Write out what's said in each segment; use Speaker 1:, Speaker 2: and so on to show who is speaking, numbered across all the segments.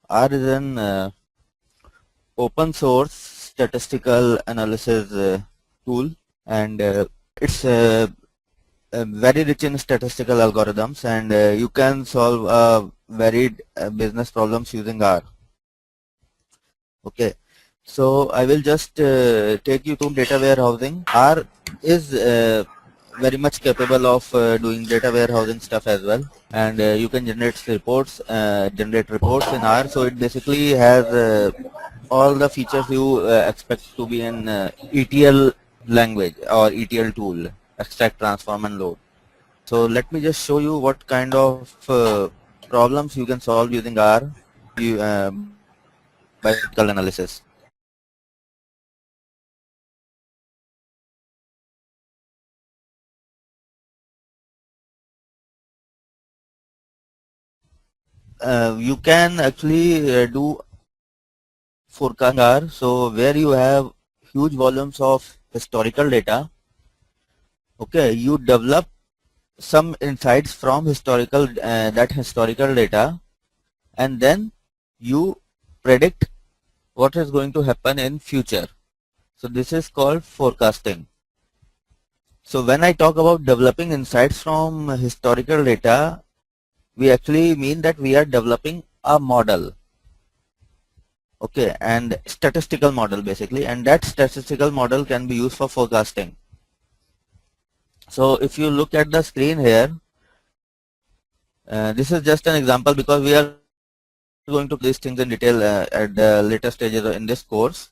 Speaker 1: R is an open source statistical analysis tool, and it's very rich in statistical algorithms, and you can solve varied business problems using R. Okay, so I will just take you to data warehousing. R is very much capable of doing data warehousing stuff as well, and you can generate reports in R. So it basically has all the features you expect to be in ETL language or ETL tool: extract, transform, and load. So let me just show you what kind of problems you can solve using R by statistical analysis. You can actually do forecasting R. So where you have huge volumes of historical data, okay, you develop some insights from that historical data, and then you predict what is going to happen in future. So this is called forecasting. So when I talk about developing insights from historical data, we actually mean that we are developing a model, okay, and statistical model basically, and that statistical model can be used for forecasting. So if you look at the screen here, this is just an example because we are going to these things in detail at the later stages in this course.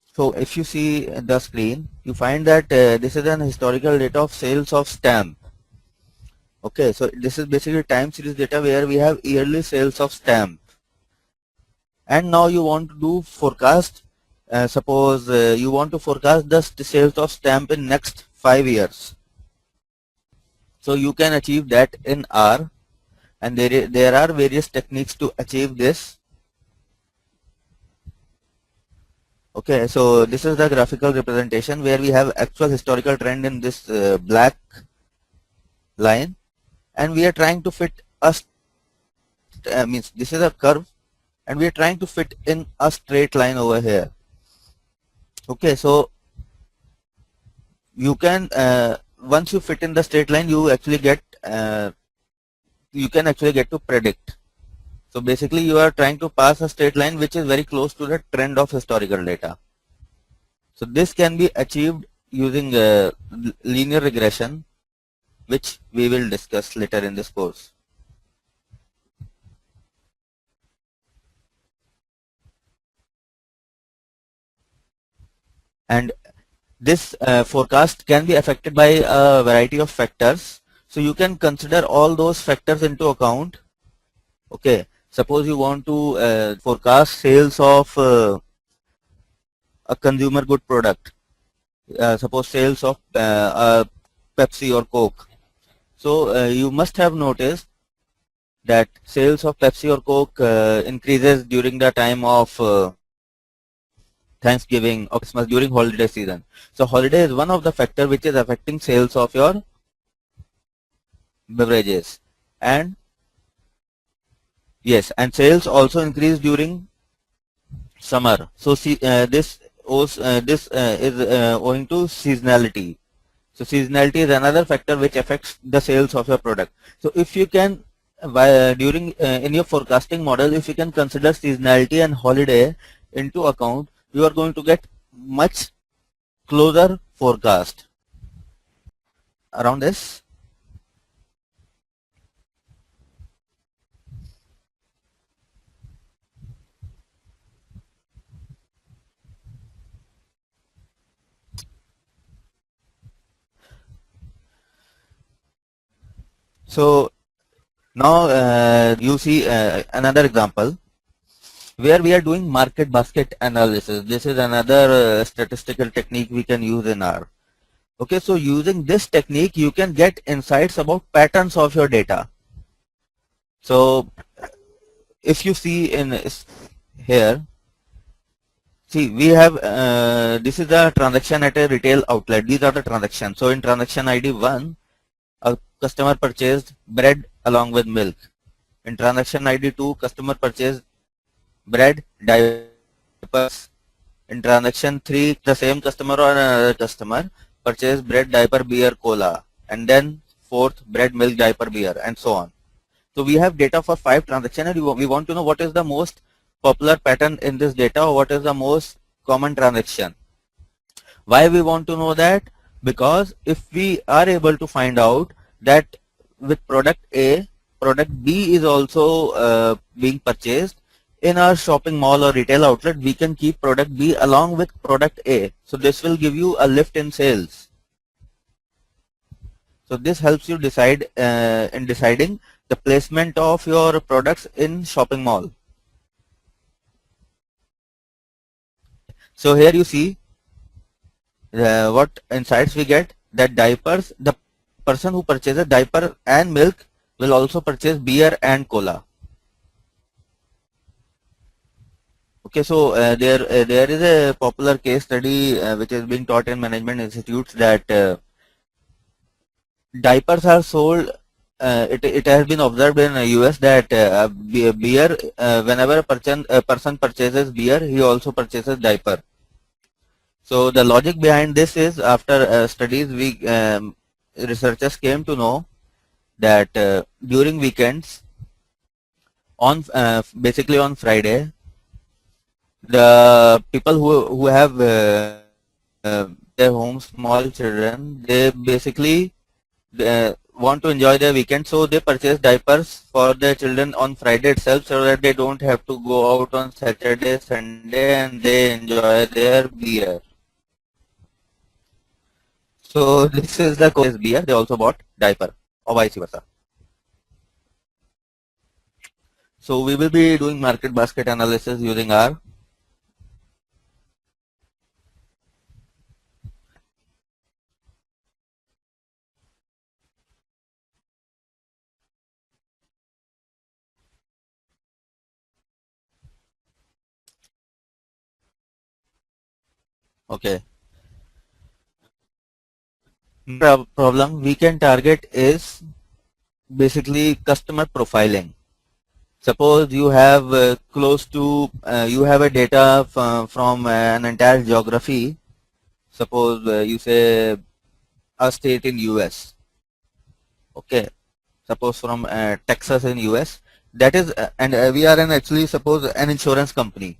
Speaker 1: So if you see the screen, you find that this is an historical data of sales of stamp. Okay, so this is basically time series data where we have yearly sales of stamp. And now you want to do forecast. Suppose you want to forecast the sales of stamp in next 5 years. So you can achieve that in R, and there are various techniques to achieve this. Okay, so this is the graphical representation where we have actual historical trend in this black line, and we are trying to fit means this is a curve, and we are trying to fit in a straight line over here. Okay, so you can once you fit in the straight line, you can actually get to predict. So basically you are trying to pass a straight line which is very close to the trend of historical data. So this can be achieved using linear regression, which we will discuss later in this course. And this forecast can be affected by a variety of factors. So you can consider all those factors into account. Okay, suppose you want to forecast sales of a consumer good product. Suppose sales of Pepsi or Coke. So you must have noticed that sales of Pepsi or Coke increases during the time of Thanksgiving or Christmas during holiday season. So holiday is one of the factor which is affecting sales of your beverages. And yes, and sales also increase during summer. So see, this is owing to seasonality. So seasonality is another factor which affects the sales of your product. So if you can, during in your forecasting model, if you can consider seasonality and holiday into account, you are going to get much closer forecast around this. So now you see another example where we are doing market basket analysis. This is another statistical technique we can use in R. Okay, so using this technique, you can get insights about patterns of your data. So if you see in here, see we have this is the transaction at a retail outlet. These are the transactions. So in transaction ID 1, a customer purchased bread along with milk. In transaction ID 2, customer purchased bread, diapers. In transaction 3, the same customer or another customer purchase bread, diaper, beer, cola, and then fourth, bread, milk, diaper, beer, and so on. So we have data for 5 transactions, and we want to know what is the most popular pattern in this data, or what is the most common transaction. Why we want to know that? Because if we are able to find out that with product A, product B is also being purchased in our shopping mall or retail outlet, we can keep product B along with product A. So this will give you a lift in sales. So this helps you decide in deciding the placement of your products in shopping mall. So here you see what insights we get, that diapers, the person who purchases diaper and milk will also purchase beer and cola. Okay, so there is a popular case study which is being taught in management institutes, that diapers are sold. It has been observed in the US that beer, whenever a person purchases beer, he also purchases diaper. So the logic behind this is, after studies, researchers came to know that during weekends, on basically on Friday, the people who have their home small children, they basically want to enjoy their weekend, so they purchase diapers for their children on Friday itself, so that they don't have to go out on Saturday, Sunday, and they enjoy their beer. So this is the beer, they also bought diaper, or vice versa. So we will be doing market basket analysis using R. Okay. Problem we can target is basically customer profiling. Suppose you have you have a data from an entire geography. Suppose you say a state in US. Okay. Suppose from Texas in US. That is, and we are actually suppose an insurance company.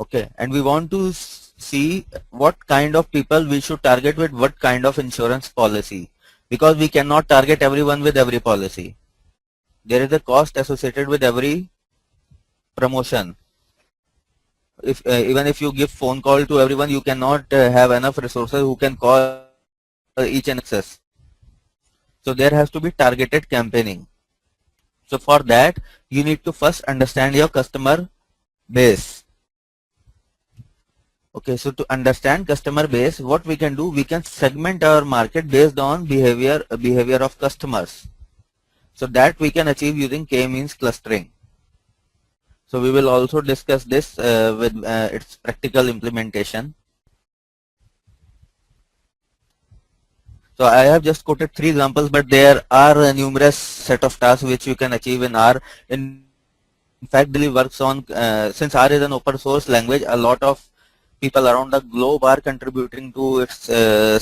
Speaker 1: Okay, and we want to see what kind of people we should target with what kind of insurance policy, because we cannot target everyone with every policy. There is a cost associated with every promotion. If even if you give phone call to everyone, you cannot have enough resources who can call each and access. So there has to be targeted campaigning. So for that, you need to first understand your customer base. Okay, so to understand customer base, what we can do, we can segment our market based on behavior of customers. So that we can achieve using K-means clustering. So we will also discuss this with its practical implementation. So I have just quoted 3 examples, but there are numerous set of tasks which you can achieve in R. In fact, Delhi works on, since R is an open source language, a lot of people around the globe are contributing to its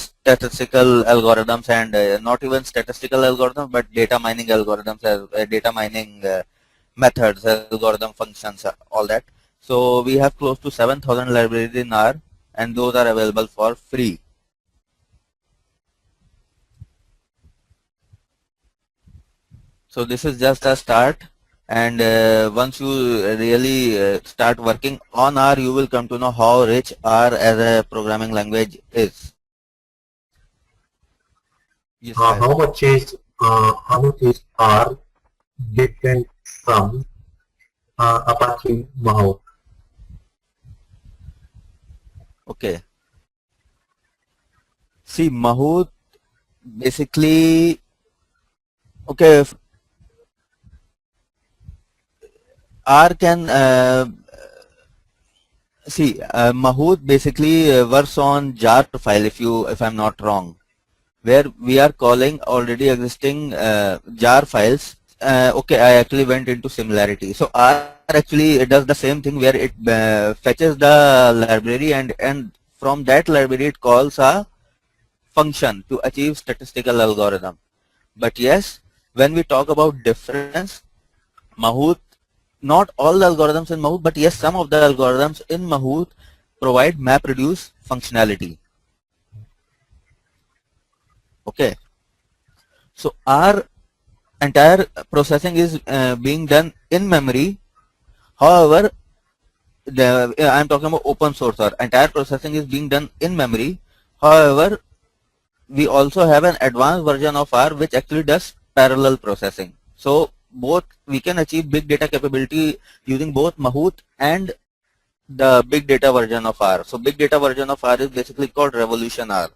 Speaker 1: statistical algorithms, and not even statistical algorithms, but data mining algorithms, data mining methods, algorithm functions, all that. So we have close to 7,000 libraries in R, and those are available for free. So this is just a start, and once you really start working on R, you will come to know how rich R as a programming language is. Yes,
Speaker 2: how much is R different from Apache Mahout?
Speaker 1: Okay. See, Mahout basically, okay, R can see Mahout basically works on jar file, if I'm not wrong, where we are calling already existing jar files Okay, I actually went into similarity. So R actually it does the same thing where it fetches the library and from that library it calls a function to achieve statistical algorithm. But yes, when we talk about difference, Mahout, not all the algorithms in Mahout, but yes, some of the algorithms in Mahout provide MapReduce functionality. Okay, so our entire processing is being done in memory. However, I'm talking about open source. Our entire processing is being done in memory. However, we also have an advanced version of R which actually does parallel processing. So both we can achieve big data capability using both Mahout and the big data version of R. So big data version of R is basically called Revolution R.